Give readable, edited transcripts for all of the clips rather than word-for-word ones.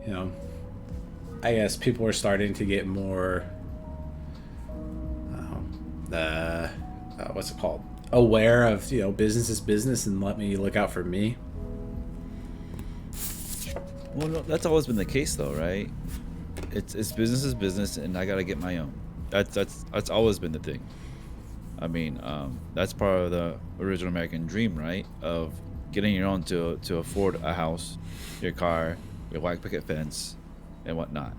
you know, I guess people are starting to get more, uh, what's it called? Aware of, business is business and let me look out for me. Well, no, that's always been the case, though, right? It's business is business, and I gotta get my own. That's always been the thing. I mean, that's part of the original American dream, right? Of getting your own to afford a house, your car, your white picket fence, and whatnot.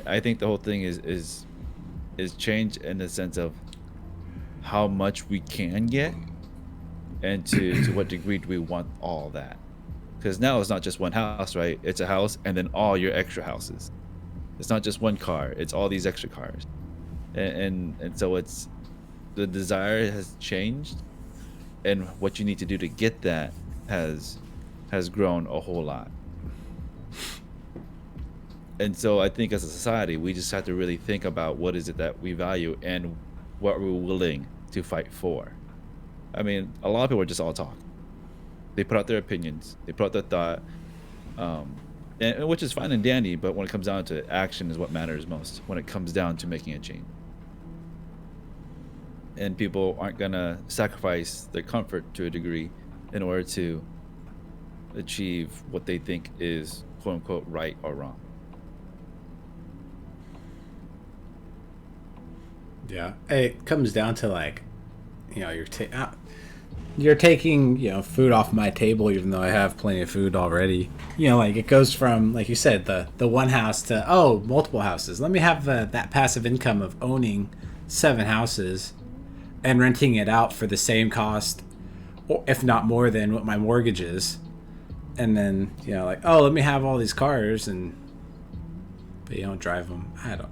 I think the whole thing is changed in the sense of how much we can get, and to what degree do we want all that? Because now it's not just one house, right? It's a house and then all your extra houses. It's not just one car; it's all these extra cars, and so it's the desire has changed, and what you need to do to get that has has grown a whole lot. And so I think as a society, we just have to really think about what is it that we value and what we're willing to fight for. I mean, a lot of people are just all talk. They put out their opinions, they put out their thought, um, and which is fine and dandy. But when it comes down to action, is what matters most. When it comes down to making a change, and people aren't gonna sacrifice their comfort to a degree in order to achieve what they think is quote unquote right or wrong. Yeah, it comes down to like, you're taking food off my table, even though I have plenty of food already. Like it goes from, like you said, the one house to, multiple houses. Let me have that passive income of owning 7 houses and renting it out for the same cost, or if not more than what my mortgage is. And then like, let me have all these cars, and but you don't drive them. I don't.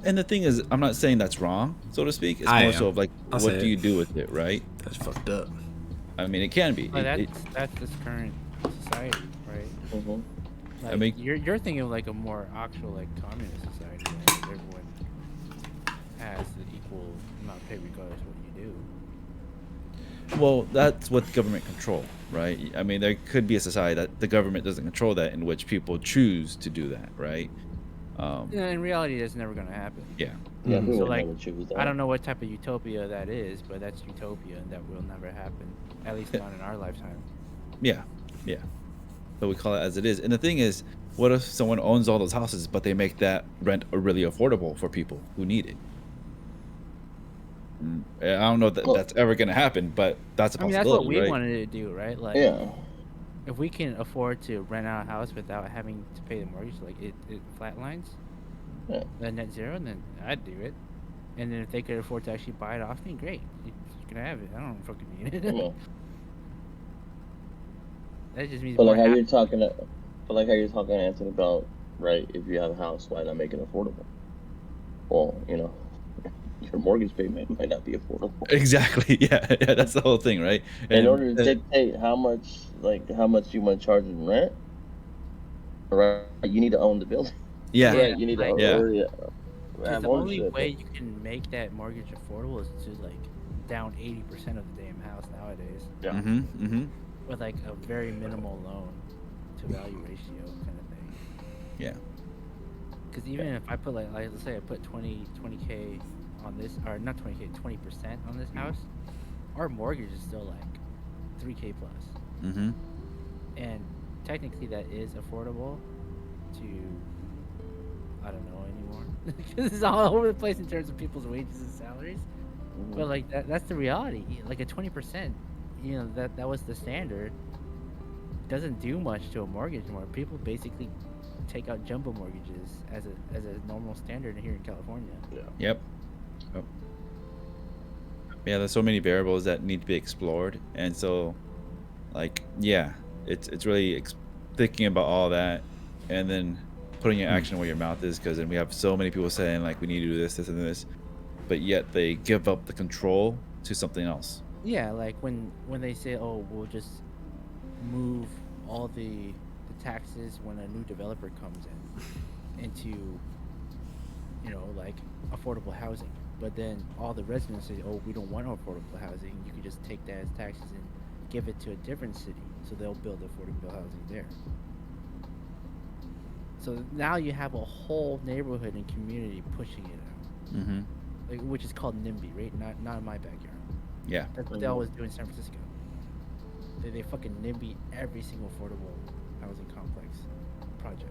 And the thing is, I'm not saying that's wrong, so to speak. It's I more am. so of like, I'll what say do it. you do with it, right? That's fucked up. I mean, it can be. But that's this current society, right? Mm-hmm. I Like mean, you're thinking of like a more actual like communist society, right? Where everyone has the equal amount of pay regardless of what you do. well, that's what government control, right? I mean, there could be a society that the government doesn't control that, in which people choose to do that, right? Yeah, in reality, that's never gonna happen. Yeah. Yeah, Mhm. we So would like, never choose I that. don't know what type of utopia that is, but that's utopia, and that will never happen. At least not in our lifetime. Yeah. Yeah. But we call it as it is. And the thing is, what if someone owns all those houses, but they make that rent really affordable for people who need it? I don't know that Well, that's ever going to happen, but that's a I mean, that's what possibility, we right? wanted to do, right? Like, yeah. if we can afford to rent out a house without having to pay the mortgage, like it flatlines, Yeah. the net zero, then I'd do it. And then if they could afford to actually buy it off me, great. You can have it. I don't fucking need it. Yeah. That just means But more like how happy. you're talking, but like how you're talking, Anthony, about right. If you have a house, why not make it affordable? Well, your mortgage payment might not be affordable. Exactly. Yeah. Yeah. That's the whole thing, right? In And order to dictate how much you want to charge in rent, right? You need to own the building. yeah. Right. Yeah, You need to like, Yeah. already because have the only ownership. way you can make that mortgage affordable is to like down 80% of the damn house nowadays Yeah. Mm-hmm. Mm-hmm. with like a very minimal loan to value ratio kind of thing. Yeah. Because even if I put like let's say I put 20k on this, or not 20k, 20% on this house, our mortgage is still like 3k plus, Mm-hmm. and technically that is affordable to, I don't know anymore because it's all over the place in terms of people's wages and salaries. But like that's the reality. Like a 20%, that was the standard. Doesn't do much to a mortgage anymore. People basically take out jumbo mortgages as a normal standard here in California. Yeah. Yep. Yep. Yeah. There's so many variables that need to be explored, and so, like, yeah, it's really thinking about all that, and then putting your action where your mouth is, because then we have so many people saying like we need to do this, this, and this, but yet they give up the control to something else. Yeah, like when they say, "Oh, we'll just move all the taxes when a new developer comes in into like affordable housing," but then all the residents say, "Oh, we don't want affordable housing. You can just take that as taxes and give it to a different city, so they'll build affordable housing there." So now you have a whole neighborhood and community pushing it out, Mm-hmm. like, which is called NIMBY, right? Not in my backyard. Yeah. That's what they always do in San Francisco. They fucking NIMBY every single affordable housing complex project.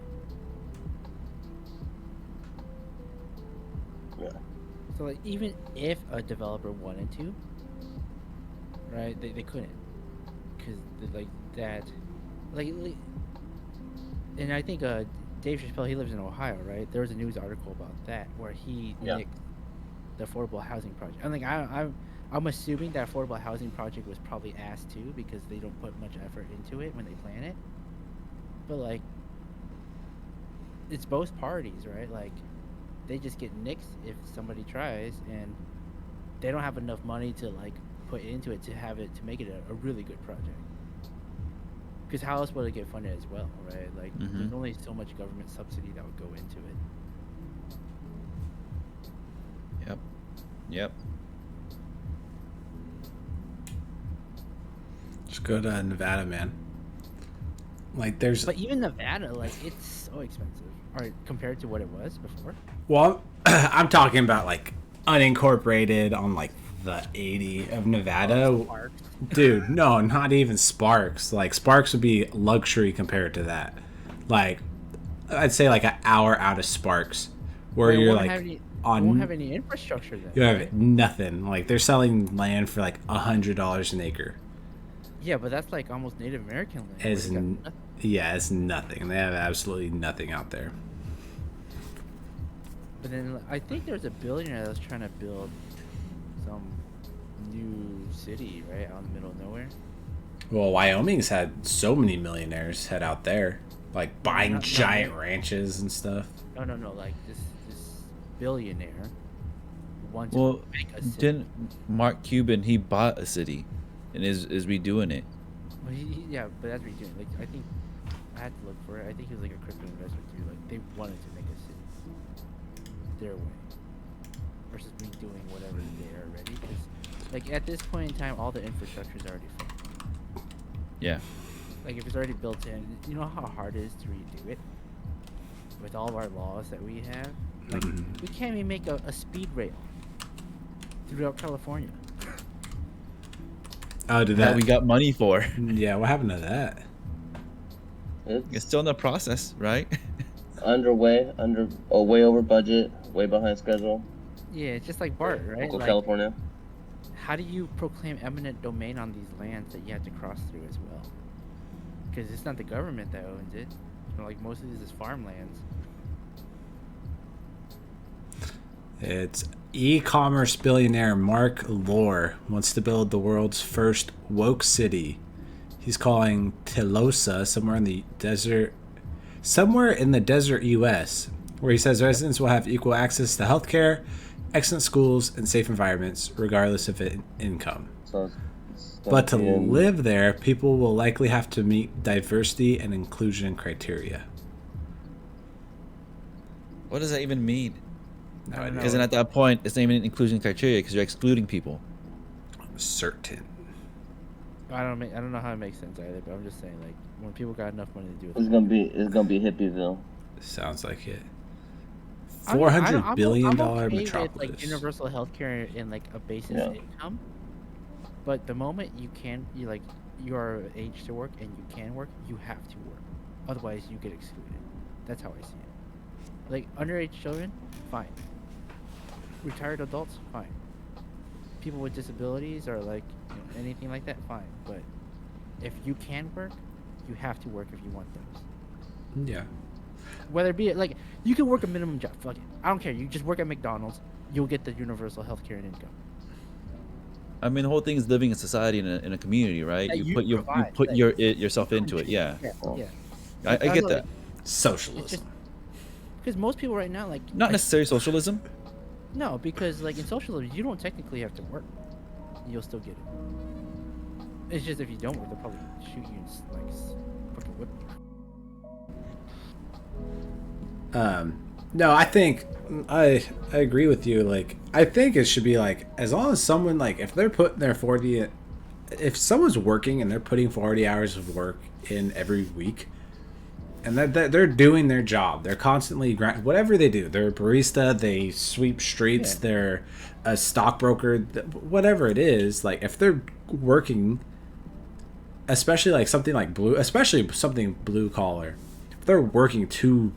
Yeah. So like even if a developer wanted to, right? They couldn't, because like that, like, and I think Dave Chappelle, he lives in Ohio, right? There was a news article about that where he Yeah. nicked the affordable housing project. I'm like, I'm assuming that affordable housing project was probably asked too, because they don't put much effort into it when they plan it. But like, it's both parties, right? Like, they just get nicked if somebody tries, and they don't have enough money to like put into it to make it a really good project. Because how else would it get funded as well, right? Like, there's only so much government subsidy that would go into it. Yep. Yep. Just go to Nevada, man. Like, there's. But even Nevada, like, it's so expensive, or compared to what it was before. Well, I'm talking about like unincorporated on like the 80 of Nevada. Sparks. Dude, no, not even Sparks. Like, Sparks would be luxury compared to that. Like, I'd say like an hour out of Sparks, where They you're won't like have any, on. won't have any infrastructure then. You have right? nothing. Like, they're selling land for like $100 an acre. Yeah, but that's like almost Native American land. where It's you got n- nothing. yeah, it's nothing. They have absolutely nothing out there. But then I think there's a billionaire that was trying to build some new city right out in the middle of nowhere. Well, Wyoming's had so many millionaires head out there, like buying Not- not giant me. ranches and stuff. No, like this billionaire wants Well, to make a city. didn't Mark Cuban, he bought a city and is redoing it. Well, yeah, but that's what he's doing. Like, I think I had to look for it. I think he was like a crypto investor too. Like, they wanted to make a city their way versus redoing whatever they are already. Because, like, at this point in time, all the infrastructure is already fucked. Yeah. Like, if it's already built in, you know how hard it is to redo it with all of our laws that we have. Like, we can't even make a speed rail throughout California. Oh, did That that? we got money for. Yeah, what happened to that? It's It's still in the process, right? underway, way over budget, way behind schedule. Yeah, it's just like BART, right? Local Like, California. how do you proclaim eminent domain on these lands that you have to cross through as well? Because it's not the government that owns it. Like, most of these is farmlands. It's e-commerce billionaire Mark Lore wants to build the world's first woke city. He's calling Telosa somewhere in the desert U.S., where he says residents will have equal access to healthcare, excellent schools, and safe environments, regardless of income. So it's gonna But to be in- live there, people will likely have to meet diversity and inclusion criteria. What does that even mean? No, I don't know. Because then at that point, it's not even an inclusion criteria because you're excluding people. Certain. I don't know how it makes sense either, but I'm just saying, like, when people got enough money to do It's it. gonna be Hippieville. Sounds like it. I mean, $400 billion I'm okay with, metropolis. like, universal healthcare and like a basis Yeah. income. But the moment you are of age to work and you can work, you have to work. Otherwise, you get excluded. That's how I see it. Like, underage children, fine. Retired adults, fine. People with disabilities or like, you know, anything like that, fine. But if you can work, you have to work if you want those. Yeah. Whether it be like, you can work a minimum job. Fuck it. I don't care. You just work at McDonald's. You'll get the universal healthcare and income. I mean, the whole thing is living in society in a community, right? That You you put provide, put that- yourself into it. Yeah. Yeah. Yeah. I That's get what, that. like, Socialism. it's just because most people right now, like, Not like, necessarily socialism. No, because like in socialism, you don't technically have to work. You'll still get it. It's just if you don't work, they'll probably shoot you and fucking whip you. No, I think I agree with you. Like, I think it should be like, as long as someone, like, if they're putting their 40, if someone's working and they're putting 40 hours of work in every week, and that they're doing their job. They're constantly whatever they do. They're a barista. They sweep streets. Yeah. They're a stockbroker. Whatever it is, like if they're working, especially like something like something blue collar, if they're working to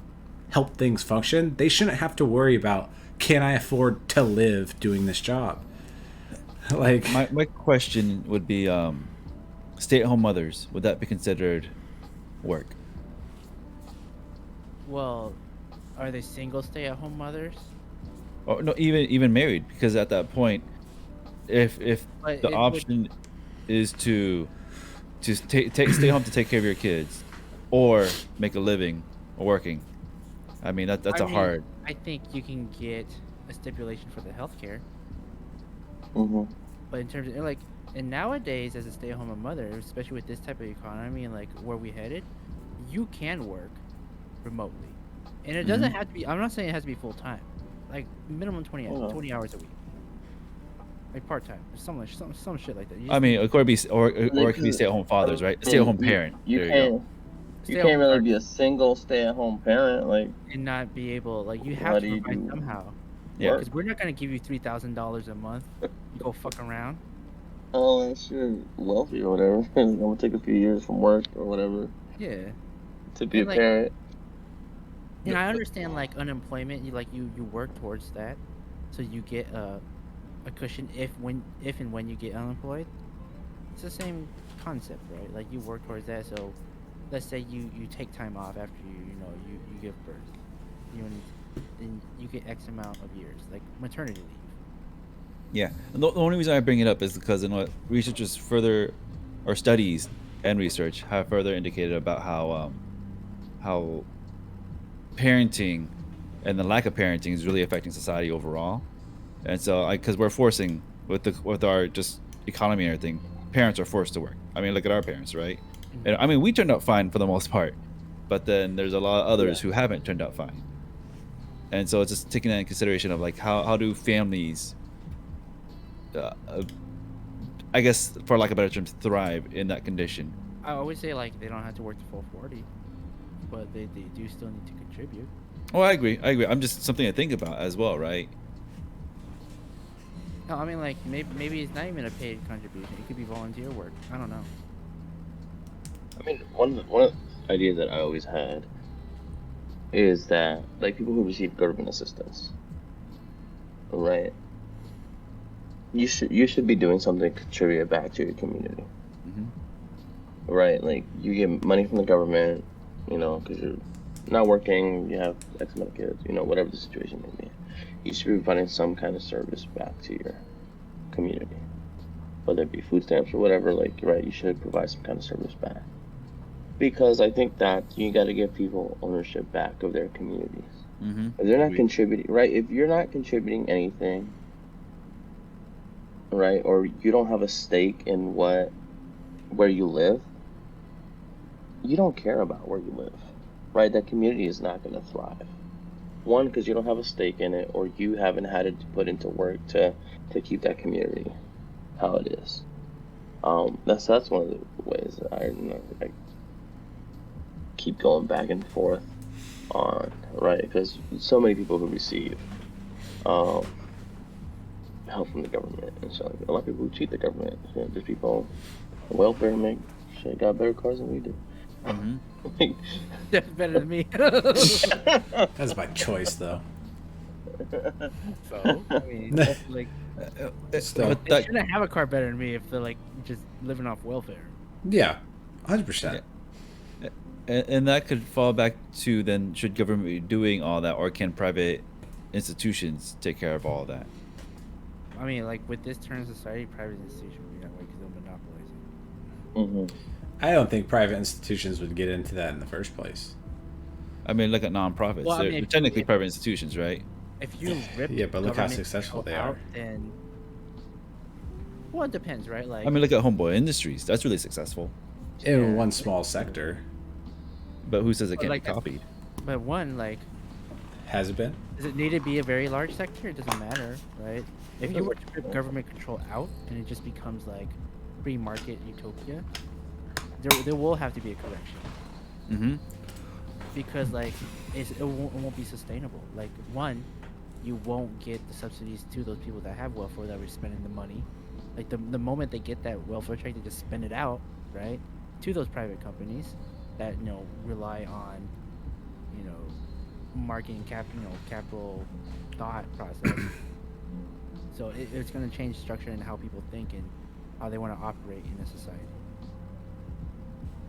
help things function, they shouldn't have to worry about, can I afford to live doing this job? Like My question would be, stay-at-home mothers, would that be considered work? Well, are they single stay-at-home mothers? Or no, even married, because at that point, if But the it would- option is to stay home to take care of your kids, or make a living working, I mean that's I a mean, hard. I think you can get a stipulation for the healthcare, Mm-hmm. but in terms of like, and nowadays as a stay-at-home mother, especially with this type of economy and like where we headed, you can work remotely, and it doesn't have to be. I'm not saying it has to be full time, like minimum 20 Oh, no. 20 hours a week, like part time, some shit like that. You I just mean, need it could be, or it could be stay-at-home fathers, right? Stay-at-home parent. You There can't. you go. You stay-at-home can't really parent be a single stay-at-home parent. Like, and not be able, like, you How have do to you provide do somehow, Yeah. work? because we're not gonna give you $3,000 a month. You go fuck around. Oh, unless you're wealthy or whatever. It's gonna take a few years from work or whatever Yeah. to be And, a like, parent. And I understand like unemployment, you work towards that, so you get a cushion if and when you get unemployed. It's the same concept, right? Like you work towards that. So let's say you take time off after you give birth, then you get X amount of years, like maternity leave. Yeah. And the only reason I bring it up is because in what researchers further, or studies and research have further indicated about how parenting and the lack of parenting is really affecting society overall. And so, because we're forcing with our just economy and everything, parents are forced to work. I mean, look at our parents, right? And I mean, we turned out fine for the most part, but then there's a lot of others who haven't turned out fine. And so it's just taking that in consideration of like how do families, I guess for lack of a better term, thrive in that condition. I always say like they don't have to work the full 40, but they do still need to contribute. Oh, I agree. I'm just something to think about as well, right? No, I mean like maybe it's not even a paid contribution. It could be volunteer work. I don't know. I mean, one of the ideas that I always had is that like people who receive government assistance, right? You should be doing something to contribute back to your community, right? Like you get money from the government, because you're not working, you have X amount of kids, whatever the situation may be. You should be providing some kind of service back to your community, whether it be food stamps or whatever. Like, right, you should provide some kind of service back. Because I think that you got to give people ownership back of their communities. If they're not contributing, right? If you're not contributing anything, right, or you don't have a stake in where you live, you don't care about where you live, right? That community is not going to thrive. One, because you don't have a stake in it, or you haven't had it put into work to keep that community how it is. That's one of the ways that I keep going back and forth on, right? Because so many people who receive help from the government, and so a lot of people who cheat the government. There's people on welfare make got better cars than we do. That's better than me. that's by choice, though. So I mean, like Still, But they that, shouldn't have a car better than me if they're like just living off welfare. yeah, 100%. and that could fall back to then, should government be doing all that, or can private institutions take care of all that? I mean, like with this turn of society, private institution would be that way because they'll monopolize it. I don't think private institutions would get into that in the first place. I mean, look at nonprofits. Well, I They're mean, technically private institutions, right? If you rip Yeah, but look how government successful control they are. out, then well, it depends, right? Like I mean, look at Homeboy Industries. That's really successful. In one small sector. But who says it can't like be copied? but one, like, Has it been? does it need to be a very large sector? It doesn't matter, right? If you were to rip government control out and it just becomes like free market utopia, there will have to be a correction. because like it won't be sustainable. Like one, you won't get the subsidies to those people that have welfare that were spending the money. Like the moment they get that welfare check, they just spend it out, right, to those private companies that rely on marketing capital thought process. So it's going to change structure and how people think and how they want to operate in a society.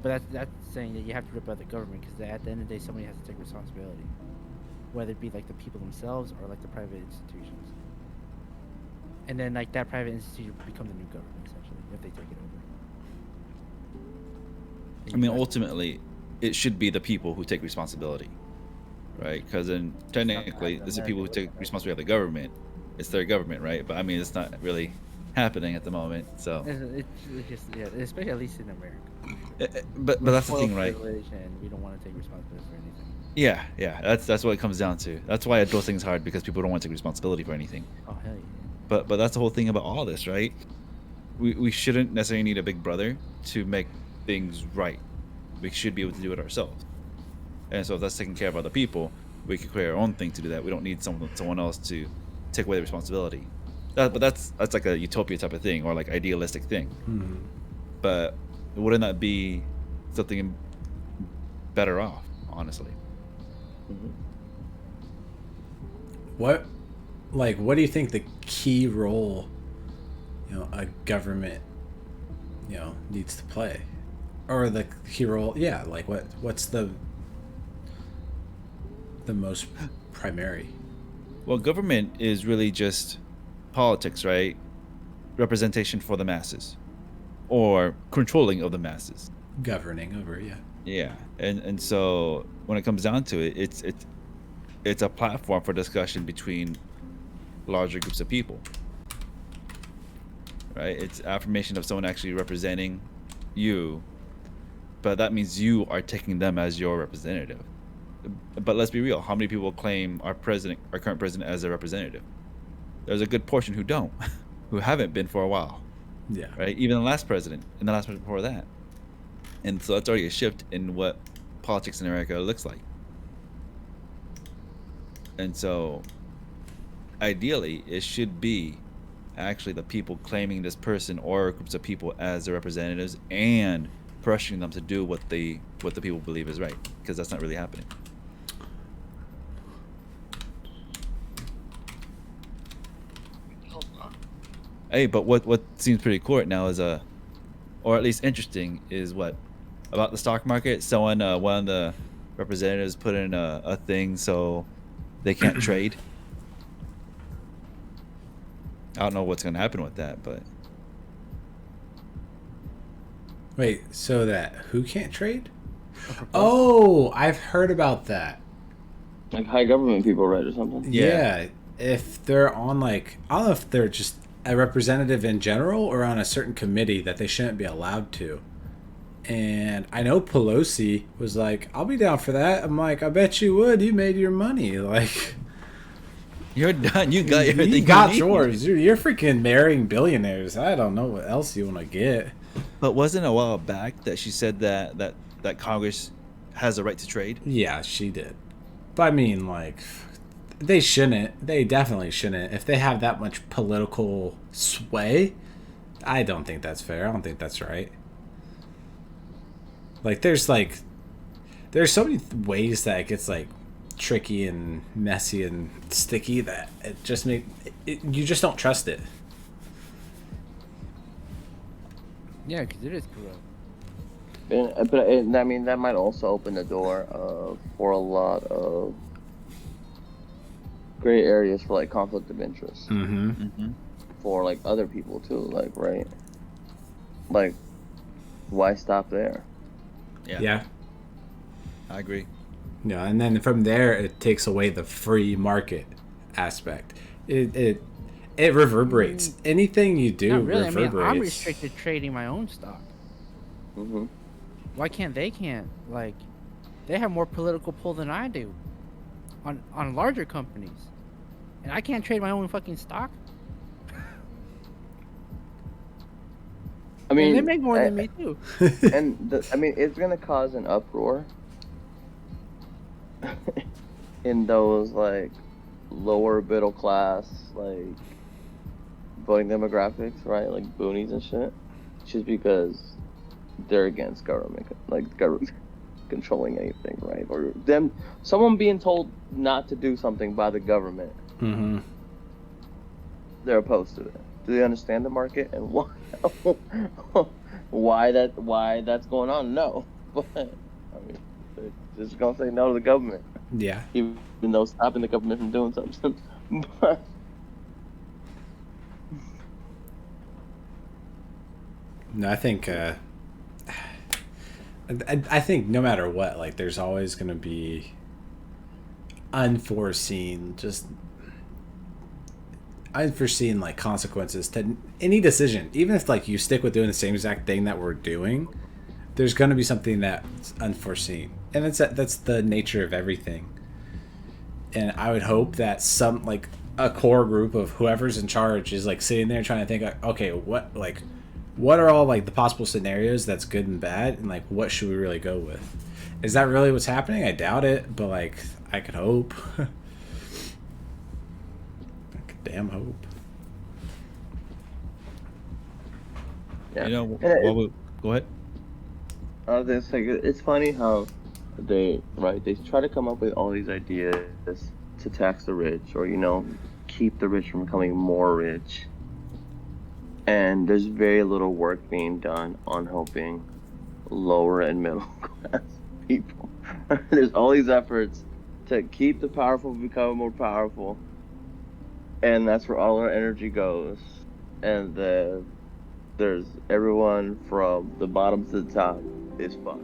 But that's saying that you have to rip out the government, because at the end of the day, somebody has to take responsibility, whether it be like the people themselves or like the private institutions. And then like that private institution become the new government essentially if they take it over. I mean, ultimately, it should be the people who take responsibility, right? Because then technically, it's the people who take responsibility of the government. It's their government, right? But I mean, it's not really happening at the moment. So It's just especially at least in America. But that's the thing, right? And we don't want to take responsibility for anything. Yeah. That's what it comes down to. That's why adulting's hard, because people don't want to take responsibility for anything. Oh hell yeah. But that's the whole thing about all this, right? We shouldn't necessarily need a big brother to make things right. We should be able to do it ourselves. And so if that's taking care of other people, we can create our own thing to do that. We don't need someone else to take away the responsibility. But that's like a utopia type of thing, or like idealistic thing. Mm-hmm. But wouldn't that be something better off, honestly? Mm-hmm. What do you think the key role, a government, needs to play, or the key role? Yeah, like what's the most primary? Well, government is really just politics, right? Representation for the masses, or controlling of the masses. Governing over, yeah. Yeah, and so when it comes down to it, it's a platform for discussion between larger groups of people, right? It's affirmation of someone actually representing you, but that means you are taking them as your representative. But let's be real, how many people claim our current president, as a representative? There's a good portion who don't, who haven't been for a while. Yeah. Right? Even the last president and the last president before that. And so that's already a shift in what politics in America looks like. And so ideally, it should be actually the people claiming this person or groups of people as their representatives and pressuring them to do what the people believe is right, because that's not really happening. Hey, but what seems pretty cool right now is or at least interesting, is what about the stock market. Someone, one of the representatives, put in a thing so they can't trade. I don't know what's gonna happen with that, but Wait, so that who can't trade? Oh, I've heard about that. Like high government people, right, or something? Yeah, if they're on I don't know if they're just a representative in general or on a certain committee that they shouldn't be allowed to. And I know Pelosi was like, I'll be down for that. I'm like, I bet you would. You made your money. Like, you're done. You got everything. You got need. yours. You're freaking marrying billionaires. I don't know what else you want to get. But wasn't a while back that she said that Congress has a right to trade? Yeah, she did. But I mean, they shouldn't. They definitely shouldn't. If they have that much political sway, I don't think that's fair. I don't think that's right. There's so many ways that it gets tricky and messy and sticky that it just you just don't trust it. Yeah, because it is corrupt. But I mean, that might also open the door for a lot of gray areas for conflict of interest. Mm-hmm. Mm-hmm. For other people too, right? Why stop there? Yeah. I agree. Yeah, and then from there it takes away the free market aspect. It reverberates. Anything you do reverberates. I mean, I'm restricted trading my own stock. Mm-hmm. Why can't they? They have more political pull than I do on larger companies, and I can't trade my own fucking stock. I mean, they make more than me too. And I mean, it's gonna cause an uproar in those like lower middle class like voting demographics, right? Like boonies and shit, just because they're against government, like government controlling anything, right? Or someone being told not to do something by the government. Mm-hmm. They're opposed to it. Do they understand the market and why that's going on? No, but I mean, they're just gonna say no to the government, Yeah. even though stopping the government from doing something. But No, I think I think no matter what, like there's always gonna be unforeseen like consequences to any decision. Even if like you stick with doing the same exact thing that we're doing, there's gonna be something that's unforeseen, and that's the nature of everything. And I would hope that some like a core group of whoever's in charge is like sitting there trying to think like, okay, what are all like the possible scenarios that's good and bad, and like what should we really go with? Is that really what's happening? I doubt it, but like I could hope. I could damn hope. yeah, You know, go ahead. it's like it's funny how they try to come up with all these ideas to tax the rich, or keep the rich from becoming more rich, and there's very little work being done on helping lower and middle class people. There's all these efforts to keep the powerful become more powerful, and that's where all our energy goes. And there's everyone from the bottom to the top is fucked.